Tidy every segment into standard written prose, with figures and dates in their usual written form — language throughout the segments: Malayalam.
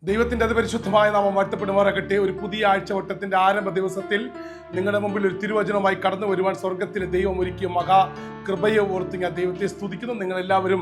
ദൈവത്തിൻ്റെ അതിപരിശുദ്ധമായ നാമം വാഴ്ത്തപ്പെടുമാറാകട്ടെ. ഒരു പുതിയ ആഴ്ചവട്ടത്തിൻ്റെ ആരംഭ ദിവസത്തിൽ നിങ്ങളുടെ മുമ്പിൽ ഒരു തിരുവചനവുമായി കടന്നു വരുവാൻ സ്വർഗത്തിലെ ദൈവം ഒരുക്കിയ മഹാകൃപയെ ഓർത്ത് ഞാൻ ദൈവത്തെ സ്തുതിക്കുന്നു. നിങ്ങളെല്ലാവരും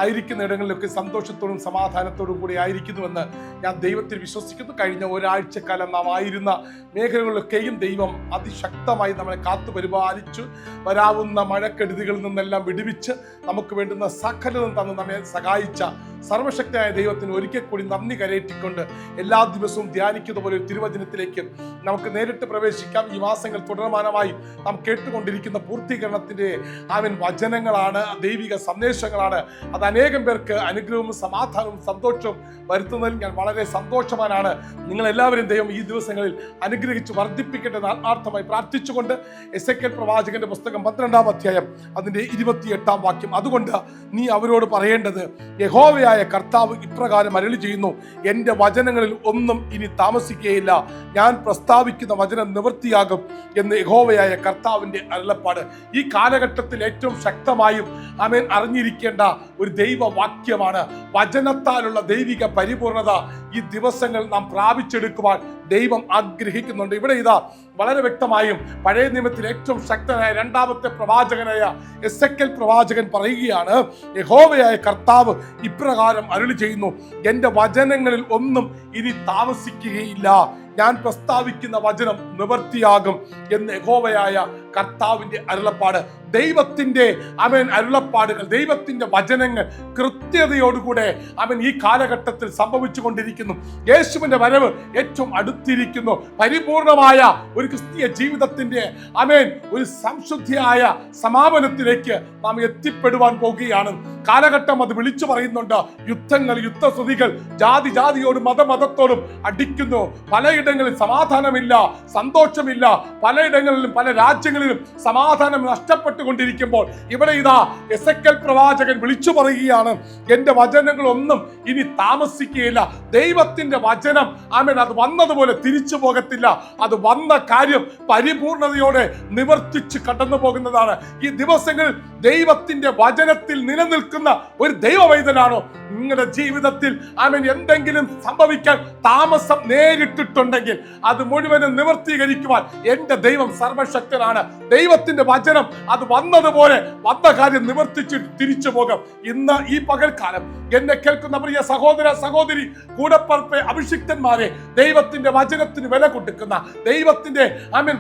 ആയിരിക്കുന്ന ഇടങ്ങളിലൊക്കെ സന്തോഷത്തോടും സമാധാനത്തോടും കൂടി ആയിരിക്കുന്നുവെന്ന് ഞാൻ ദൈവത്തിൽ വിശ്വസിക്കുന്നു. കഴിഞ്ഞ ഒരാഴ്ചക്കാലം നാം ആയിരുന്ന മേഖലകളിലൊക്കെയും ദൈവം അതിശക്തമായി നമ്മളെ കാത്തു പരിപാലിച്ചു. വരാവുന്ന മഴക്കെടുതികളിൽ നിന്നെല്ലാം വിടുവിച്ച് നമുക്ക് വേണ്ടുന്ന സകലതും തന്ന് നമ്മെ സഹായിച്ച സർവശക്തനായ ദൈവത്തിന് ഒരിക്കൽ കൂടി നന്ദി കരയറ്റിക്കൊണ്ട് എല്ലാ ദിവസവും ധ്യാനിക്കുന്ന പോലെ ഒരു തിരുവചനത്തിലേക്ക് നമുക്ക് നേരിട്ട് പ്രവേശിക്കാം. ഈ മാസങ്ങൾ തുടർമാനമായി നാം കേട്ടുകൊണ്ടിരിക്കുന്ന പൂർത്തീകരണത്തിൻ്റെ വചനങ്ങളാണ്, ദൈവിക സന്ദേശങ്ങളാണ്. അത് അനേകം പേർക്ക് അനുഗ്രഹവും സമാധാനവും സന്തോഷവും വരുത്തുന്നതിൽ ഞാൻ വളരെ സന്തോഷവാനാണ്. നിങ്ങളെല്ലാവരും ദൈവം ഈ ദിവസങ്ങളിൽ അനുഗ്രഹിച്ച് വർദ്ധിപ്പിക്കട്ടെ എന്ന് ആത്മാർത്ഥമായി പ്രാർത്ഥിച്ചുകൊണ്ട് എസെക്കേൽ പ്രവാചകന്റെ പുസ്തകം 12-ാം അധ്യായം അതിൻ്റെ 28-ാം വാക്യം, അതുകൊണ്ട് നീ അവരോട് പറയേണ്ടത്, യഹോവയായ കർത്താവ് ഇപ്രകാരം അരുളി ചെയ്യുന്നു, എൻ്റെ വചനങ്ങളിൽ ഒന്നും ഇനി താമസിക്കുകയില്ല, ഞാൻ പ്രസ്താവിക്കുന്ന വചനം നിവൃത്തിയാകും എന്ന് യഹോവയായ കർത്താവിൻ്റെ അരുളപ്പാട്. ഈ കാലഘട്ടത്തിൽ ഏറ്റവും ശക്തമായും അറിഞ്ഞിരിക്കേണ്ട ഒരു ദൈവവാക്യമാണ്. വചനത്താലുള്ള ദൈവിക പരിപൂർണത ഈ ദിവസങ്ങൾ നാം പ്രാപിച്ചെടുക്കുവാൻ ദൈവം ആഗ്രഹിക്കുന്നുണ്ട്. ഇവിടെ ഇതാ വളരെ വ്യക്തമായും പഴയ നിയമത്തിൽ ഏറ്റവും ശക്തനായ രണ്ടാമത്തെ പ്രവാചകനായ എസെക്കേൽ പ്രവാചകൻ പറയുകയാണ്, യഹോവയായ കർത്താവ് ഇപ്രകാരം അരുളി ചെയ്യുന്നു, എൻ്റെ വചനങ്ങളിൽ ഒന്നും ഇനി താമസിക്കുകയില്ല, ഞാൻ പ്രസ്താവിക്കുന്ന വചനം നിവൃത്തിയാകും എന്ന് യഹോവയായ കർത്താവിൻ്റെ അരുളപ്പാട്. ദൈവത്തിൻ്റെ അരുളപ്പാടുകൾ, ദൈവത്തിൻ്റെ വചനങ്ങൾ കൃത്യതയോടുകൂടെ ഈ കാലഘട്ടത്തിൽ സംഭവിച്ചു കൊണ്ടിരിക്കുന്നു. യേശുവിൻ്റെ വരവ് ഏറ്റവും അടുത്തിരിക്കുന്നു. പരിപൂർണമായ ഒരു ക്രിസ്തീയ ജീവിതത്തിൻ്റെ ഒരു സംശുദ്ധിയായ സമാപനത്തിലേക്ക് നാം എത്തിപ്പെടുവാൻ പോകുകയാണ്. കാലഘട്ടം അത് വിളിച്ചു പറയുന്നുണ്ട്. യുദ്ധങ്ങൾ, യുദ്ധശ്രുതികൾ ജാതിയോടും മതത്തോടും അടിക്കുന്നു. പലയിടങ്ങളിൽ സമാധാനമില്ല, സന്തോഷമില്ല. പലയിടങ്ങളിലും പല രാജ്യങ്ങളിലും സമാധാനം നഷ്ടപ്പെട്ടുകൊണ്ടിരിക്കുമ്പോൾ ഇവിടെ ഇതാ എസെക്കേൽ പ്രവാചകൻ വിളിച്ചു പറയുകയാണ്, എൻ്റെ വചനങ്ങളൊന്നും ഇനി താമസിക്കുകയില്ല. ദൈവത്തിന്റെ വചനം അത് വന്നതുപോലെ തിരിച്ചു പോകത്തില്ല. അത് വന്ന കാര്യം പരിപൂർണതയോടെ നിവർത്തിച്ച് കടന്നു പോകുന്നതാണ്. ഈ ദിവസങ്ങളിൽ ദൈവത്തിന്റെ വചനത്തിൽ നിലനിൽക്കുന്ന ഒരു ദൈവവൈദ്യനാണോ നിങ്ങളുടെ ജീവിതത്തിൽ എന്തെങ്കിലും സംഭവിക്കാൻ താമസം നേരിട്ടിട്ടുണ്ടെങ്കിൽ അത് മുഴുവനും നിവർത്തീകരിക്കുവാൻ എൻ്റെ ദൈവം സർവശക്തനാണ്. ദൈവത്തിന്റെ വചനം അത് വന്നതുപോലെ വന്ന കാര്യം നിവർത്തിച്ച് തിരിച്ചു പോകും. ഇന്ന് ഈ പകൽക്കാലം എന്നെ കേൾക്കുന്ന പ്രിയ സഹോദര സഹോദരി, കൂടപ്പറപ്പെ, അഭിഷിക്തന്മാരെ, ദൈവത്തിന്റെ വചനത്തിന് വില കൊടുക്കുന്ന, ദൈവത്തിന്റെ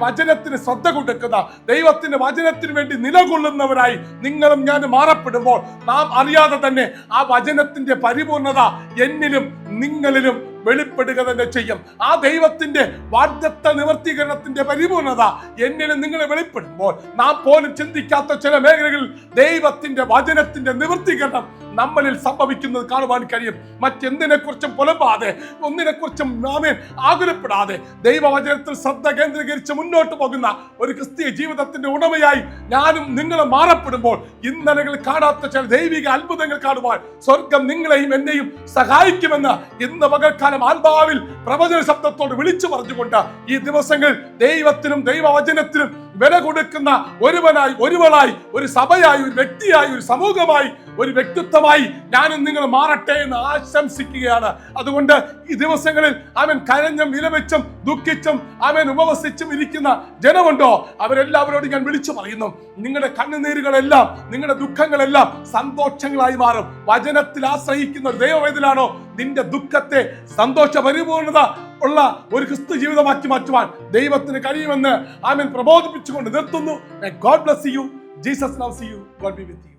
വചനത്തിന് ശ്രദ്ധ കൊടുക്കുന്ന, ദൈവത്തിന്റെ വചനത്തിന് വേണ്ടി നിലകൊള്ളുന്നവരായി നിങ്ങളും ഞാൻ മാറപ്പെടുമ്പോൾ നാം അറിയാതെ തന്നെ ആ വചനത്തിന്റെ പരിപൂർണത എന്നിലും നിങ്ങളിലും വെളിപ്പെടുക തന്നെ ചെയ്യും. ആ ദൈവത്തിന്റെ വാഗ്ദത്ത നിവർത്തീകരണത്തിന്റെ പരിപൂർണത എന്നിലും നിങ്ങളെ വെളിപ്പെടുമ്പോൾ നാം പോലും ചിന്തിക്കാത്ത ചില മേഖലകളിൽ ദൈവത്തിന്റെ വചനത്തിന്റെ നിവർത്തീകരണം നമ്മളിൽ സംഭവിക്കുന്നത് കാണുവാൻ കഴിയും. മറ്റെന്തിനെ കുറിച്ചും പുലമ്പാതെ, ഒന്നിനെ കുറിച്ചും ആകുലപ്പെടാതെ ദൈവവചനത്തിൽ ശ്രദ്ധ കേന്ദ്രീകരിച്ച് മുന്നോട്ട് പോകുന്ന ഒരു ക്രിസ്തീയ ജീവിതത്തിന്റെ ഉടമയായി ഞാനും നിങ്ങളും മാറപ്പെടുമ്പോൾ ഇന്നലകളിൽ കാണാത്ത ചില ദൈവിക അത്ഭുതങ്ങൾ കാണുവാൻ സ്വർഗം നിങ്ങളെയും എന്നെയും സഹായിക്കുമെന്ന് ഇന്ന് പകൽക്കാലം ആത്മാവിൽ പ്രവചന ശബ്ദത്തോട് വിളിച്ചു പറഞ്ഞുകൊണ്ട് ഈ ദിവസങ്ങൾ ദൈവത്തിനും ദൈവവചനത്തിനും വില കൊടുക്കുന്ന ഒരുവളായി, ഒരു സഭയായി, ഒരു വ്യക്തിയായി, ഒരു സമൂഹമായി, ഒരു വ്യക്തിത്വമായി ഞാനും നിങ്ങൾ മാറട്ടെ എന്ന് ആശംസിക്കുകയാണ്. അതുകൊണ്ട് ഈ ദിവസങ്ങളിൽ കരഞ്ഞും വിലവെച്ചും ദുഃഖിച്ചും ഉപവസിച്ചും ഇരിക്കുന്ന ജനമുണ്ടോ, അവരെല്ലാവരോടും ഞാൻ വിളിച്ചു പറയുന്നു, നിങ്ങളുടെ കണ്ണുനീരുകളെല്ലാം, നിങ്ങളുടെ ദുഃഖങ്ങളെല്ലാം സന്തോഷങ്ങളായി മാറും. വചനത്തിൽ ആശ്രയിക്കുന്ന ഒരു ദൈവവേദനാണോ നിന്റെ ദുഃഖത്തെ സന്തോഷ പരിപൂർണത ഉള്ള ഒരു ക്രിസ്തു ജീവിതമാക്കി മാറ്റുവാൻ ദൈവത്തിന് കഴിയുമെന്ന് പ്രബോധിപ്പിച്ചുകൊണ്ട് നിർത്തുന്നു. God bless you. Jesus loves you. God be with you.